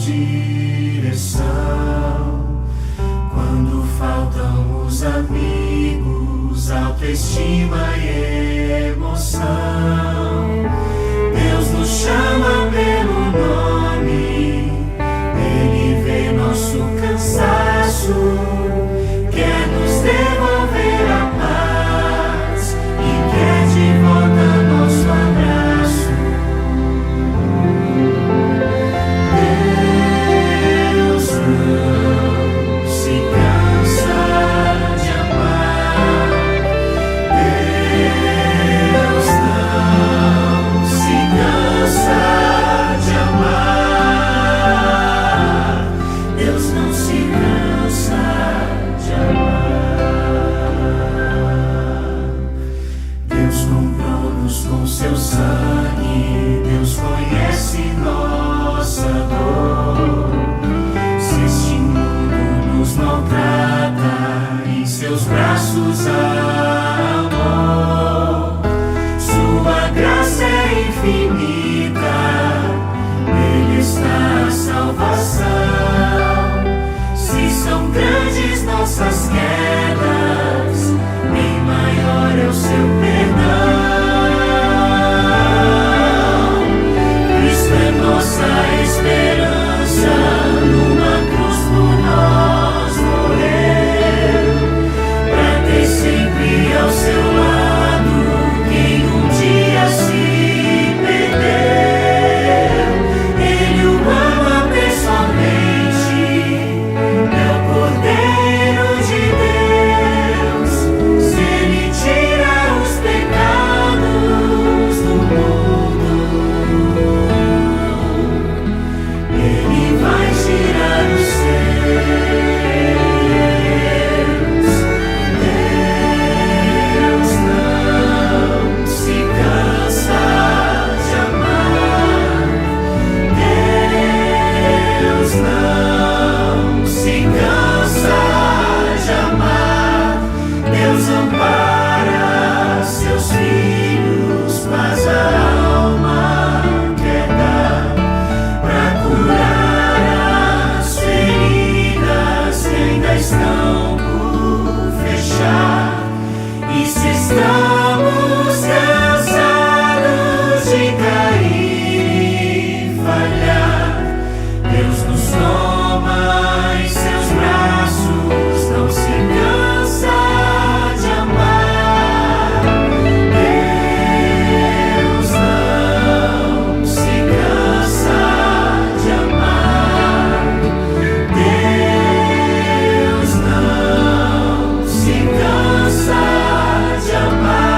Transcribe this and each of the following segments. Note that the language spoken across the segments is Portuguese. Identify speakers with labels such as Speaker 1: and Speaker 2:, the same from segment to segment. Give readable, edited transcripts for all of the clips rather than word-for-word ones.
Speaker 1: direção. Quando faltam os amigos, autoestima e emoção, Deus nos chama pelo nome, Ele vê nosso cansaço, quer nos devolver a paz e quer de volta nosso abraço. Deus não se cansa de amar. Deus não se cansa de amar. Deus não se cansa de amar. Deus comprou-nos com seu sangue, Deus conhece nossa dor. Se este mundo nos maltrata, em seus braços há amor. Sua graça é infinita, nele está a salvação. Se são grandes nossas quedas, bem maior é o seu perdão. Cristo é nossa esperança, numa cruz por nós morreu, pra ter sempre ao seu lado quem um dia se perdeu. Ele o ama pessoalmente, é o Cordeiro de Deus. Se ele tira os pecados do mundo, ele vai tirar os seus. Deus não se cansa de amar. Deus não se cansa de amar. Deus ampara seus filhos, mas a alma quer dar pra curar as feridas que ainda estão por fechar. E se estamos cansados de cair e falhar, Deus nos toma em seus braços, não se cansa de amar. Deus não se cansa de amar. Deus não se cansa de amar.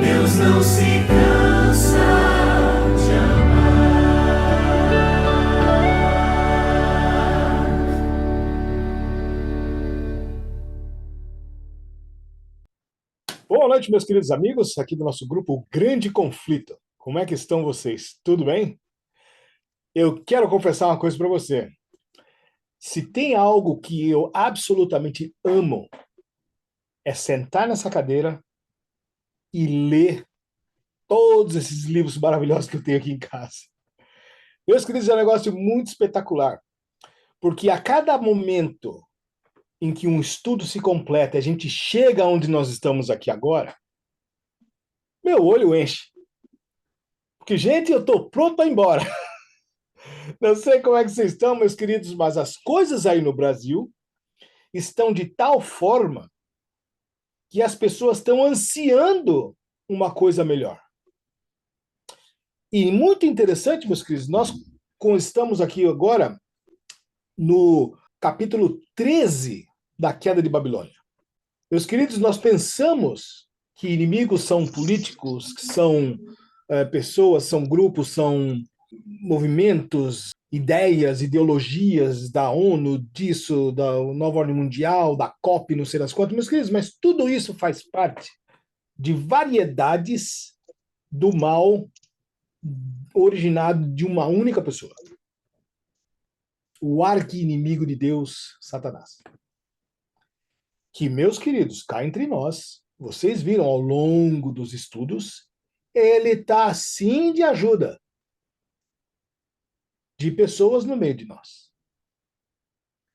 Speaker 1: Deus não se cansa de amar.
Speaker 2: Boa noite, meus queridos amigos, aqui do nosso grupo O Grande Conflito. Como é que estão vocês? Tudo bem? Eu quero confessar uma coisa para você. Se tem algo que eu absolutamente amo, é sentar nessa cadeira e ler todos esses livros maravilhosos que eu tenho aqui em casa. Meus queridos, é um negócio muito espetacular, porque a cada momento em que um estudo se completa e a gente chega onde nós estamos aqui agora, meu olho enche. Porque, gente, eu estou pronto para ir embora. Não sei como é que vocês estão, meus queridos, mas as coisas aí no Brasil estão de tal forma que as pessoas estão ansiando uma coisa melhor. E muito interessante, meus queridos, nós estamos aqui agora no capítulo 13 da queda de Babilônia. Meus queridos, nós pensamos que inimigos são políticos, que são pessoas, são grupos, são movimentos, ideias, ideologias da ONU, disso, da Nova Ordem Mundial, da COP, não sei das quantas, meus queridos, mas tudo isso faz parte de variedades do mal originado de uma única pessoa. O arqui-inimigo de Deus, Satanás. Que, meus queridos, cá entre nós, vocês viram ao longo dos estudos, ele está assim de ajuda. de pessoas no meio de nós.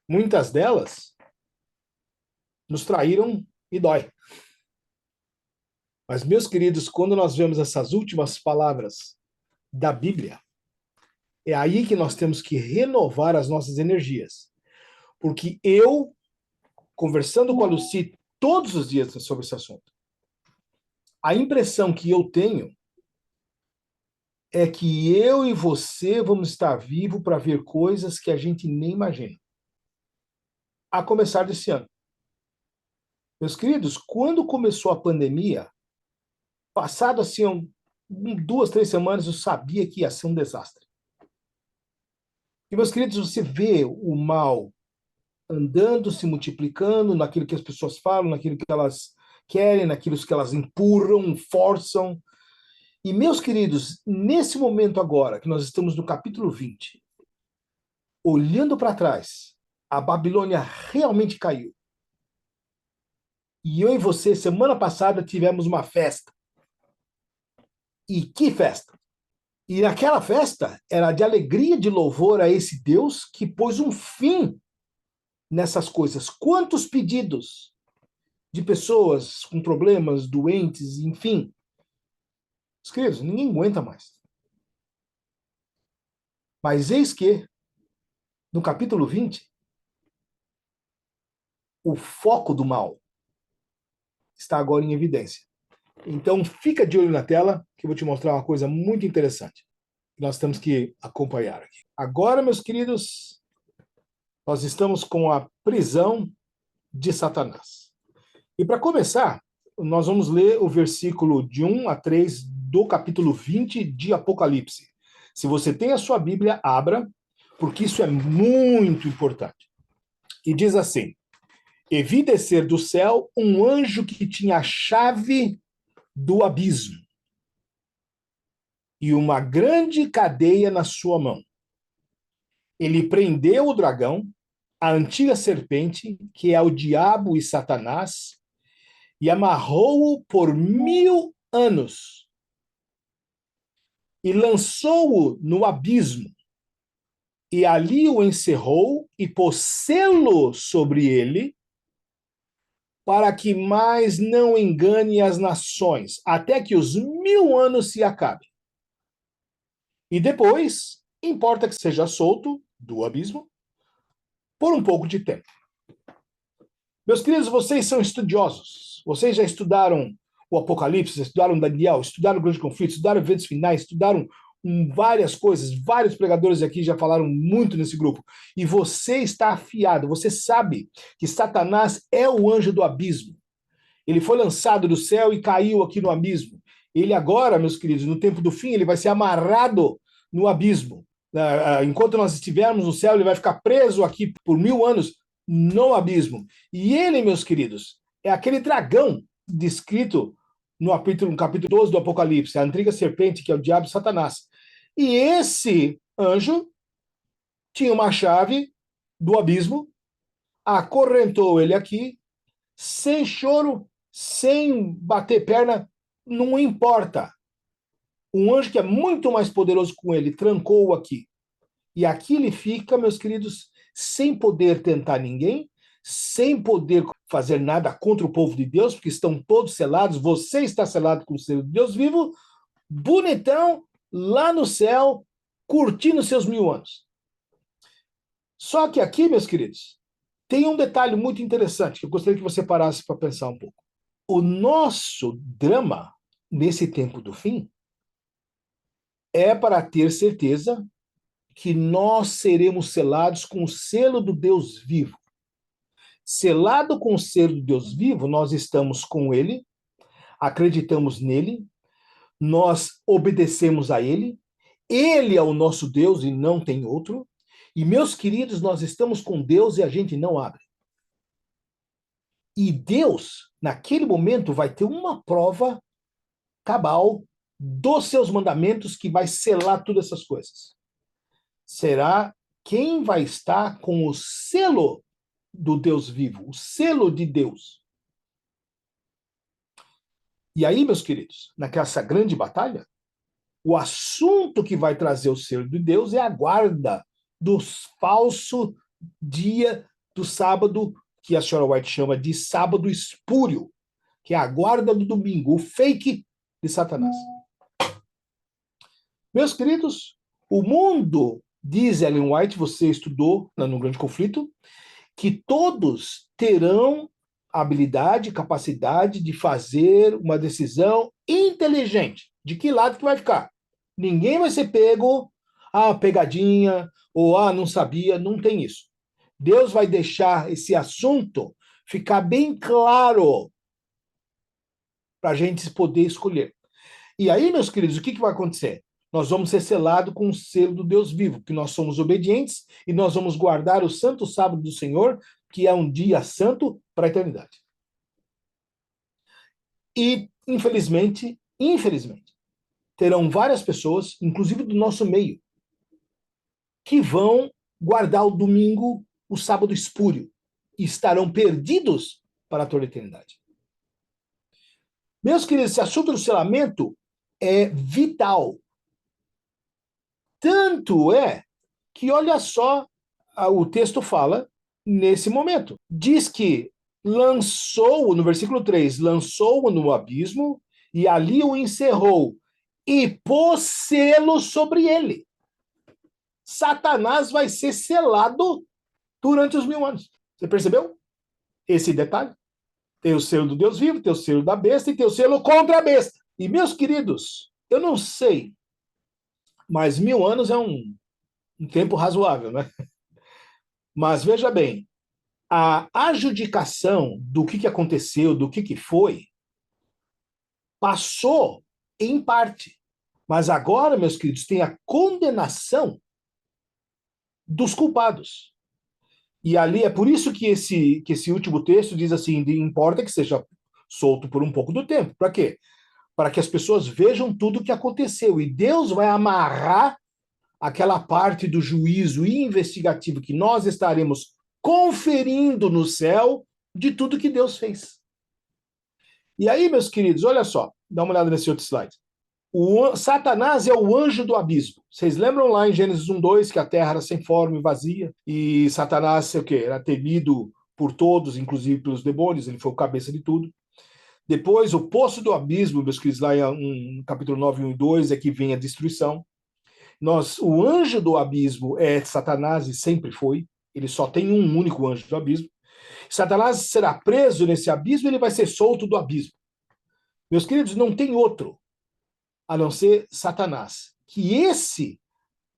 Speaker 2: Muitas delas nos traíram e dói. Mas, meus queridos, quando nós vemos essas últimas palavras da Bíblia, é aí que nós temos que renovar as nossas energias. Porque eu, conversando com a Lucy todos os dias sobre esse assunto, a impressão que eu tenho é que eu e você vamos estar vivos para ver coisas que a gente nem imagina. A começar desse ano. Meus queridos, quando começou a pandemia, passado assim 2, 3 semanas, eu sabia que ia ser um desastre. E, meus queridos, você vê o mal andando, se multiplicando naquilo que as pessoas falam, naquilo que elas querem, naquilo que elas empurram, forçam. E, meus queridos, nesse momento agora, que nós estamos no capítulo 20, olhando para trás, a Babilônia realmente caiu. E eu e você, semana passada, tivemos uma festa. E que festa! E naquela festa era de alegria, de louvor a esse Deus que pôs um fim nessas coisas. Quantos pedidos de pessoas com problemas, doentes, enfim. Meus queridos, ninguém aguenta mais. Mas eis que, no capítulo 20, o foco do mal está agora em evidência. Então, fica de olho na tela, que eu vou te mostrar uma coisa muito interessante. Que nós temos que acompanhar aqui. Agora, meus queridos, nós estamos com a prisão de Satanás. E para começar, nós vamos ler o versículo de 1 a 3 do capítulo 20 de Apocalipse. Se você tem a sua Bíblia, abra, porque isso é muito importante. E diz assim: E vi descer do céu um anjo que tinha a chave do abismo e uma grande cadeia na sua mão. Ele prendeu o dragão, a antiga serpente, que é o diabo e Satanás, e amarrou-o por 1000 anos e lançou-o no abismo, e ali o encerrou e pôs selo sobre ele, para que mais não engane as nações, até que os 1000 anos se acabem. E depois, importa que seja solto do abismo por um pouco de tempo. Meus queridos, vocês são estudiosos. Vocês já estudaram o Apocalipse, estudaram Daniel, estudaram o Grande Conflito, estudaram eventos finais, estudaram várias coisas. Vários pregadores aqui já falaram muito nesse grupo. E você está afiado. Você sabe que Satanás é o anjo do abismo. Ele foi lançado do céu e caiu aqui no abismo. Ele agora, meus queridos, no tempo do fim, ele vai ser amarrado no abismo. Enquanto nós estivermos no céu, ele vai ficar preso aqui por 1000 anos no abismo. E ele, meus queridos, é aquele dragão descrito no capítulo 12 do Apocalipse, a antiga serpente, que é o diabo e Satanás. E esse anjo tinha uma chave do abismo, acorrentou ele aqui, sem choro, sem bater perna, não importa. Um anjo que é muito mais poderoso com ele trancou-o aqui. E aqui ele fica, meus queridos, sem poder tentar ninguém, sem poder fazer nada contra o povo de Deus, porque estão todos selados. Você está selado com o selo de Deus vivo, bonitão, lá no céu, curtindo seus 1000 anos. Só que aqui, meus queridos, tem um detalhe muito interessante que eu gostaria que você parasse para pensar um pouco. O nosso drama, nesse tempo do fim, é para ter certeza que nós seremos selados com o selo do Deus vivo. Selado com o selo do Deus vivo, nós estamos com ele, acreditamos nele, nós obedecemos a ele é o nosso Deus e não tem outro. E, meus queridos, nós estamos com Deus e a gente não abre. E Deus, naquele momento, vai ter uma prova cabal dos seus mandamentos que vai selar todas essas coisas. Será quem vai estar com o selo do Deus vivo, o selo de Deus. E aí, meus queridos, naquela grande batalha, O assunto que vai trazer o selo de Deus é a guarda do falso dia do sábado, que a senhora White chama de sábado espúrio, que é a guarda do domingo, o fake de Satanás. Meus queridos, o mundo, diz Ellen White, você estudou no Grande Conflito, que todos terão habilidade, capacidade de fazer uma decisão inteligente. De que lado que vai ficar? Ninguém vai ser pego, pegadinha, ou não sabia, não tem isso. Deus vai deixar esse assunto ficar bem claro para a gente poder escolher. E aí, meus queridos, o que vai acontecer? Nós vamos ser selados com o selo do Deus vivo, que nós somos obedientes e nós vamos guardar o santo sábado do Senhor, que é um dia santo para a eternidade. E, infelizmente, terão várias pessoas, inclusive do nosso meio, que vão guardar o domingo, o sábado espúrio, e estarão perdidos para toda a eternidade. Meus queridos, esse assunto do selamento é vital. Tanto é que, olha só, o texto fala nesse momento. Diz que lançou-o, no versículo 3, lançou-o no abismo e ali o encerrou e pôs selo sobre ele. Satanás vai ser selado durante os 1000 anos. Você percebeu esse detalhe? Tem o selo do Deus vivo, tem o selo da besta e tem o selo contra a besta. E, meus queridos, eu não sei, mas 1000 anos é um tempo razoável, né? Mas veja bem, a adjudicação do que aconteceu, do que foi, passou em parte. Mas agora, meus queridos, tem a condenação dos culpados. E ali é por isso que esse último texto diz assim, importa que seja solto por um pouco do tempo. Para quê? Para que as pessoas vejam tudo o que aconteceu. E Deus vai amarrar aquela parte do juízo investigativo que nós estaremos conferindo no céu de tudo que Deus fez. E aí, meus queridos, olha só, dá uma olhada nesse outro slide. Satanás é o anjo do abismo. Vocês lembram lá em Gênesis 1:2 que a terra era sem forma e vazia? E Satanás, sei o quê? Era temido por todos, inclusive pelos demônios, ele foi o cabeça de tudo. Depois, o poço do abismo, meus queridos, lá em capítulo 9, 1 e 2, é que vem a destruição. O anjo do abismo é Satanás e sempre foi. Ele só tem um único anjo do abismo. Satanás será preso nesse abismo e ele vai ser solto do abismo. Meus queridos, não tem outro a não ser Satanás, que esse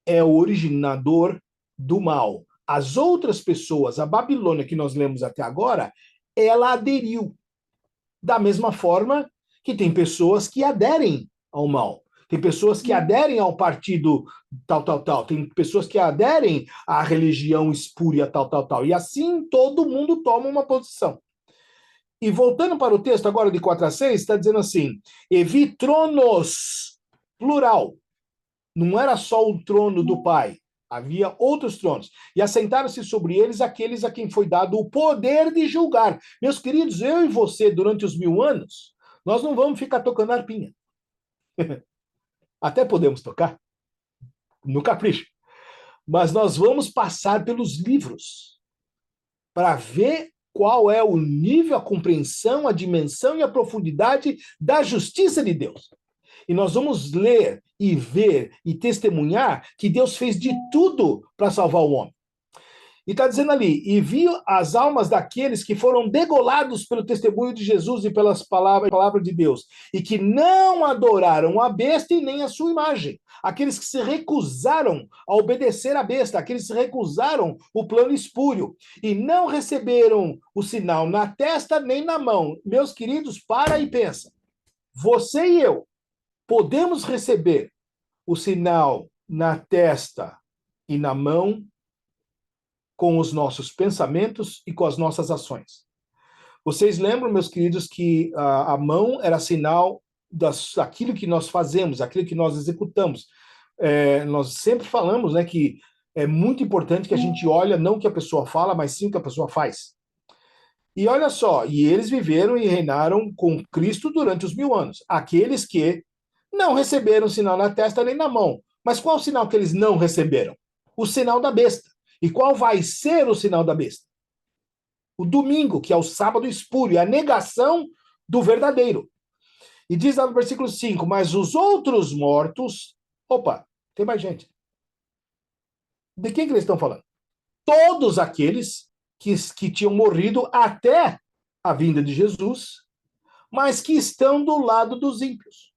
Speaker 2: é o originador do mal. As outras pessoas, a Babilônia que nós lemos até agora, ela aderiu. Da mesma forma que tem pessoas que aderem ao mal. Tem pessoas que aderem ao partido tal. Tem pessoas que aderem à religião espúria tal. E assim todo mundo toma uma posição. E voltando para o texto agora de 4-6, está dizendo assim, e vi tronos, plural. Não era só o trono do Pai, havia outros tronos. E assentaram-se sobre eles aqueles a quem foi dado o poder de julgar. Meus queridos, eu e você, durante os 1000 anos, nós não vamos ficar tocando arpinha. Até podemos tocar, no capricho. Mas nós vamos passar pelos livros para ver qual é o nível, a compreensão, a dimensão e a profundidade da justiça de Deus. E nós vamos ler e ver e testemunhar que Deus fez de tudo para salvar o homem. E está dizendo ali, e viu as almas daqueles que foram degolados pelo testemunho de Jesus e pelas palavras de Deus, e que não adoraram a besta e nem a sua imagem. Aqueles que se recusaram a obedecer à besta, aqueles que se recusaram o plano espúrio, e não receberam o sinal na testa nem na mão. Meus queridos, para e pensa. Você e eu podemos receber o sinal na testa e na mão com os nossos pensamentos e com as nossas ações. Vocês lembram, meus queridos, que a mão era sinal daquilo que nós fazemos, aquilo que nós executamos. Nós sempre falamos, né, que é muito importante que a gente olhe não o que a pessoa fala, mas sim o que a pessoa faz. E olha só, e eles viveram e reinaram com Cristo durante os 1000 anos. Aqueles que não receberam sinal na testa nem na mão. Mas qual o sinal que eles não receberam? O sinal da besta. E qual vai ser o sinal da besta? O domingo, que é o sábado espúrio, a negação do verdadeiro. E diz lá no versículo 5, mas os outros mortos... Opa, tem mais gente. De quem que eles estão falando? Todos aqueles que tinham morrido até a vinda de Jesus, mas que estão do lado dos ímpios.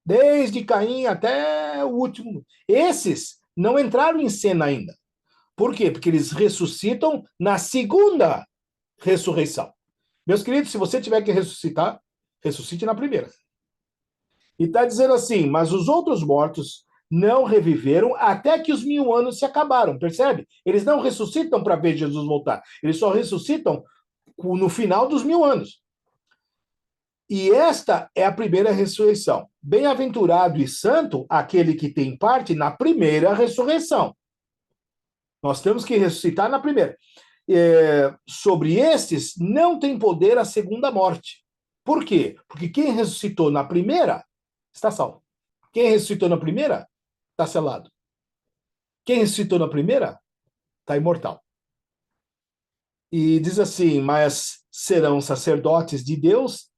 Speaker 2: Desde Caim até o último. Esses não entraram em cena ainda. Por quê? Porque eles ressuscitam na segunda ressurreição. Meus queridos, se você tiver que ressuscitar, ressuscite na primeira. E está dizendo assim, mas os outros mortos não reviveram até que os 1000 anos se acabaram, percebe? Eles não ressuscitam para ver Jesus voltar. Eles só ressuscitam no final dos 1000 anos. E esta é a primeira ressurreição. Bem-aventurado e santo aquele que tem parte na primeira ressurreição. Nós temos que ressuscitar na primeira. Sobre estes não tem poder a segunda morte. Por quê? Porque quem ressuscitou na primeira está salvo. Quem ressuscitou na primeira está selado. Quem ressuscitou na primeira está imortal. E diz assim, mas serão sacerdotes de Deus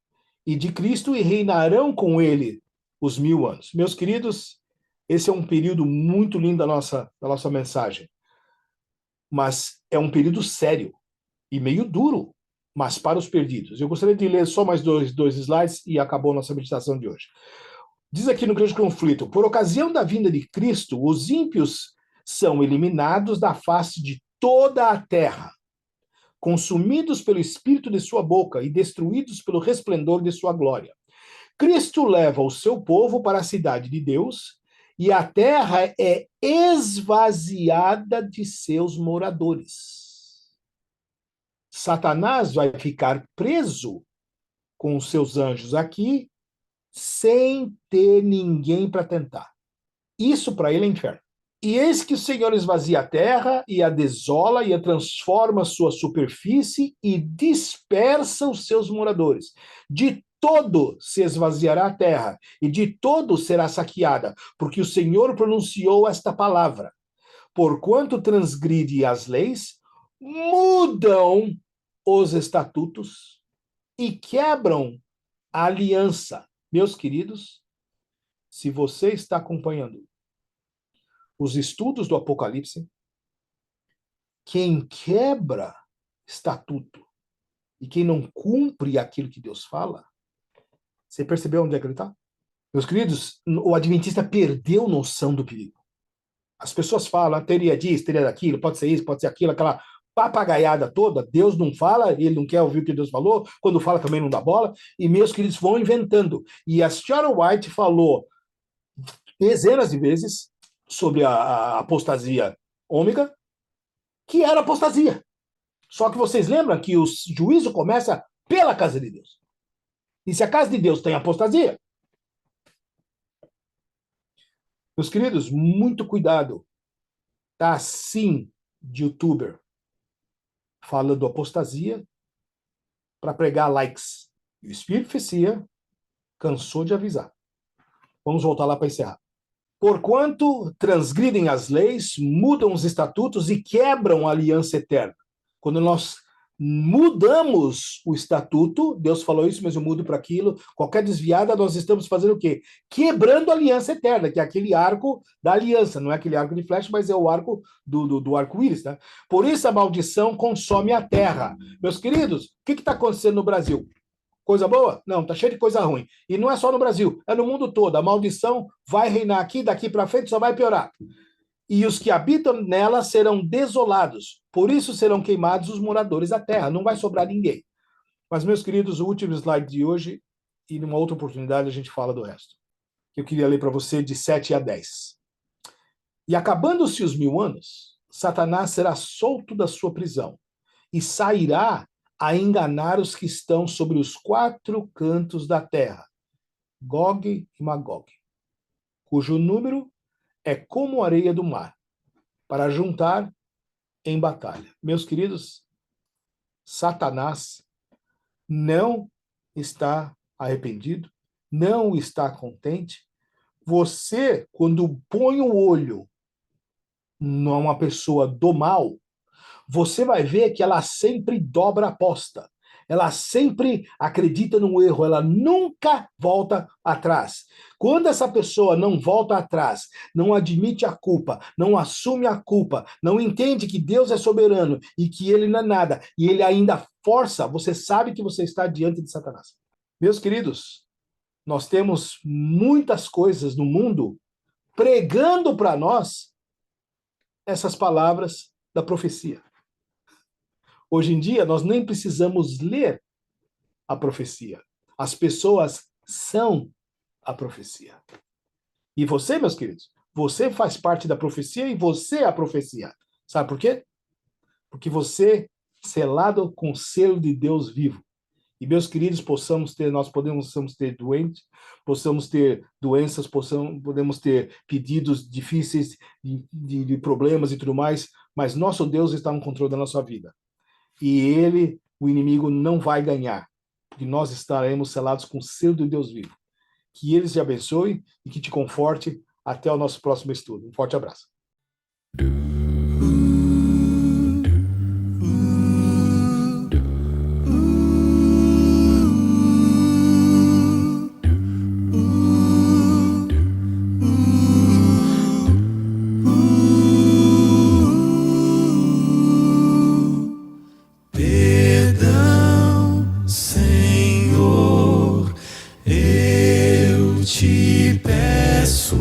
Speaker 2: e de Cristo e reinarão com ele os 1000 anos. Meus queridos, esse é um período muito lindo da nossa mensagem. Mas é um período sério e meio duro, mas para os perdidos. Eu gostaria de ler só mais dois slides e acabou a nossa meditação de hoje. Diz aqui no Grande Conflito, por ocasião da vinda de Cristo, os ímpios são eliminados da face de toda a terra, consumidos pelo espírito de sua boca e destruídos pelo resplendor de sua glória. Cristo leva o seu povo para a cidade de Deus e a terra é esvaziada de seus moradores. Satanás vai ficar preso com os seus anjos aqui, sem ter ninguém para tentar. Isso para ele é inferno. E eis que o Senhor esvazia a terra e a desola e a transforma sua superfície e dispersa os seus moradores. De todo se esvaziará a terra e de todo será saqueada, porque o Senhor pronunciou esta palavra. Porquanto transgride as leis, mudam os estatutos e quebram a aliança. Meus queridos, se você está acompanhando os estudos do Apocalipse, quem quebra estatuto e quem não cumpre aquilo que Deus fala, você percebeu onde é que ele está? Meus queridos, o adventista perdeu noção do perigo. As pessoas falam, teria disso, teria daquilo, pode ser isso, pode ser aquilo, aquela papagaiada toda, Deus não fala, ele não quer ouvir o que Deus falou, quando fala também não dá bola, e meus queridos vão inventando. E a Sarah White falou dezenas de vezes sobre a apostasia ômega, que era apostasia. Só que vocês lembram que o juízo começa pela casa de Deus. E se a casa de Deus tem apostasia, meus queridos, muito cuidado. Tá assim de youtuber falando apostasia para pregar likes. E o Espírito Profecia cansou de avisar. Vamos voltar lá para encerrar. Porquanto transgridem as leis, mudam os estatutos e quebram a aliança eterna. Quando nós mudamos o estatuto, Deus falou isso, mas eu mudo para aquilo, qualquer desviada, nós estamos fazendo o quê? Quebrando a aliança eterna, que é aquele arco da aliança, não é aquele arco de flecha, mas é o arco do arco-íris, né? Por isso a maldição consome a terra. Meus queridos, o que está acontecendo no Brasil? Coisa boa? Não, está cheio de coisa ruim. E não é só no Brasil, é no mundo todo. A maldição vai reinar aqui, daqui para frente só vai piorar. E os que habitam nela serão desolados. Por isso serão queimados os moradores da terra. Não vai sobrar ninguém. Mas, meus queridos, o último slide de hoje, e numa outra oportunidade a gente fala do resto. Eu queria ler para você de 7 a 10. E acabando-se os 1000 anos, Satanás será solto da sua prisão e sairá a enganar os que estão sobre os 4 cantos da terra, Gog e Magog, cujo número é como a areia do mar, para juntar em batalha. Meus queridos, Satanás não está arrependido, não está contente, Você, quando põe o olho numa pessoa do mal, você vai ver que ela sempre dobra a aposta. Ela sempre acredita no erro, ela nunca volta atrás. Quando essa pessoa não volta atrás, não admite a culpa, não assume a culpa, não entende que Deus é soberano e que ele não é nada, e ele ainda força, você sabe que você está diante de Satanás. Meus queridos, nós temos muitas coisas no mundo pregando para nós essas palavras da profecia. Hoje em dia, nós nem precisamos ler a profecia. As pessoas são a profecia. E você, meus queridos, você faz parte da profecia e você é a profecia. Sabe por quê? Porque você é selado com o selo de Deus vivo. E, meus queridos, nós podemos ter possamos ter doenças, podemos ter pedidos difíceis de problemas e tudo mais, mas nosso Deus está no controle da nossa vida. E ele, o inimigo, não vai ganhar, porque nós estaremos selados com o selo de Deus vivo. Que ele te abençoe e que te conforte até o nosso próximo estudo. Um forte abraço.
Speaker 1: Te peço,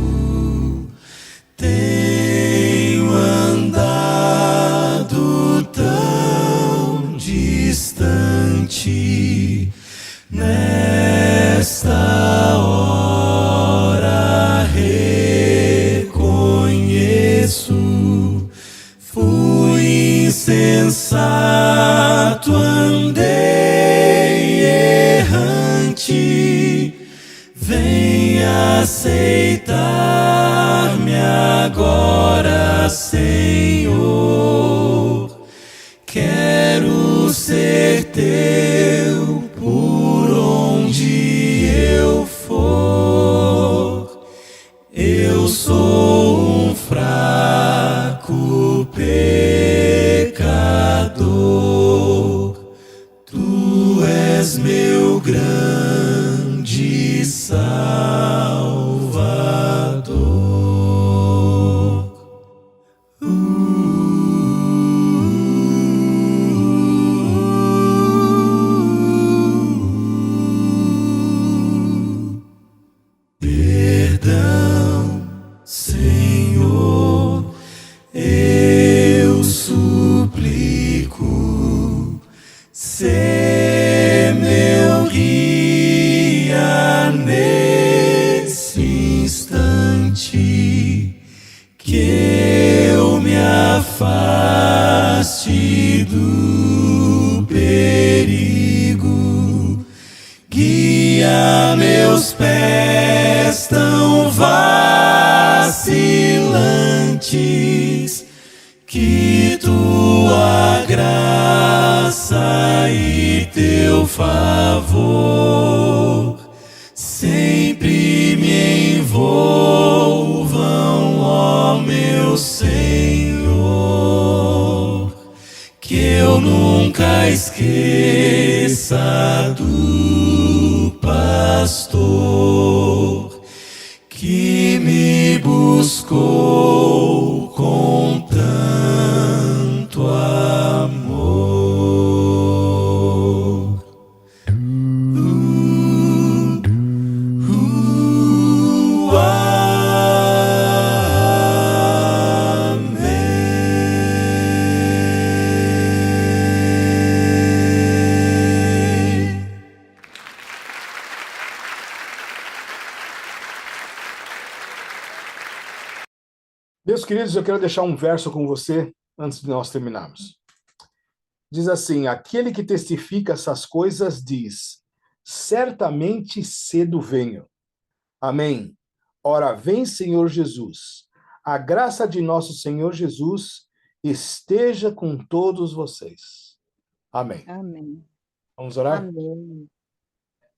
Speaker 1: tenho andado tão distante, nesta hora reconheço, fui insensato, andei errante. Vem aceitar-me agora, Senhor. Quero ser teu por onde eu for. Eu sou um fraco pecador. Tu és meu grande Salvador. Perdão, Senhor, eu suplico, sê meu guia nesse instante, que eu me afaste do perigo. Guia meus pés tão vacilantes, que tua graça e teu favor sempre me envolvam, ó meu Senhor. Que eu nunca esqueça do pastor que me buscou com tanto amor. Amém.
Speaker 2: Meus queridos, eu quero deixar um verso com você antes de nós terminarmos. Diz assim: aquele que testifica essas coisas diz, certamente cedo venho. Amém. Ora vem, Senhor Jesus. A graça de nosso Senhor Jesus esteja com todos vocês. Amém.
Speaker 3: Amém.
Speaker 2: Vamos orar?
Speaker 3: Amém.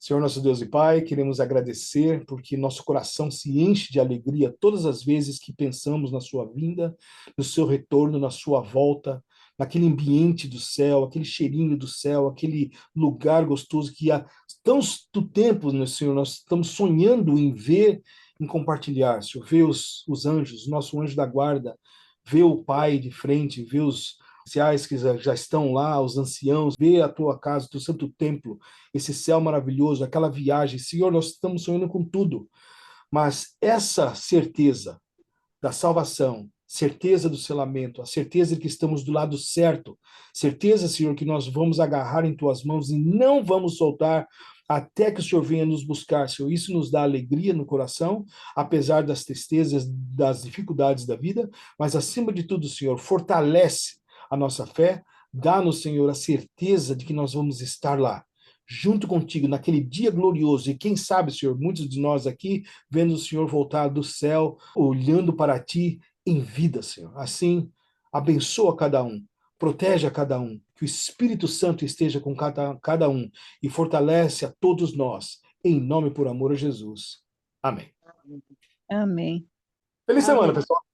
Speaker 2: Senhor nosso Deus e Pai, queremos agradecer porque nosso coração se enche de alegria todas as vezes que pensamos na sua vinda, no seu retorno, na sua volta, naquele ambiente do céu, aquele cheirinho do céu, aquele lugar gostoso que há tanto tempo, né, Senhor, nós estamos sonhando em ver, em compartilhar, Senhor. Ver os anjos, nosso anjo da guarda, ver o Pai de frente, ver os anciãos que já estão lá, os anciãos, ver a tua casa, o teu santo templo, esse céu maravilhoso, aquela viagem. Senhor, nós estamos sonhando com tudo, mas essa certeza da salvação, certeza do selamento, a certeza de que estamos do lado certo, certeza, Senhor, que nós vamos agarrar em tuas mãos e não vamos soltar até que o Senhor venha nos buscar, Senhor. Isso nos dá alegria no coração, apesar das tristezas, das dificuldades da vida, mas acima de tudo, Senhor, fortalece a nossa fé, dá-nos, Senhor, a certeza de que nós vamos estar lá, junto contigo, naquele dia glorioso. E quem sabe, Senhor, muitos de nós aqui, vendo o Senhor voltar do céu, olhando para ti em vida, Senhor. Assim, abençoa cada um, protege a cada um, que o Espírito Santo esteja com cada um e fortalece a todos nós, em nome e por amor a Jesus. Amém.
Speaker 3: Amém.
Speaker 2: Feliz semana,
Speaker 3: Amém.
Speaker 2: pessoal.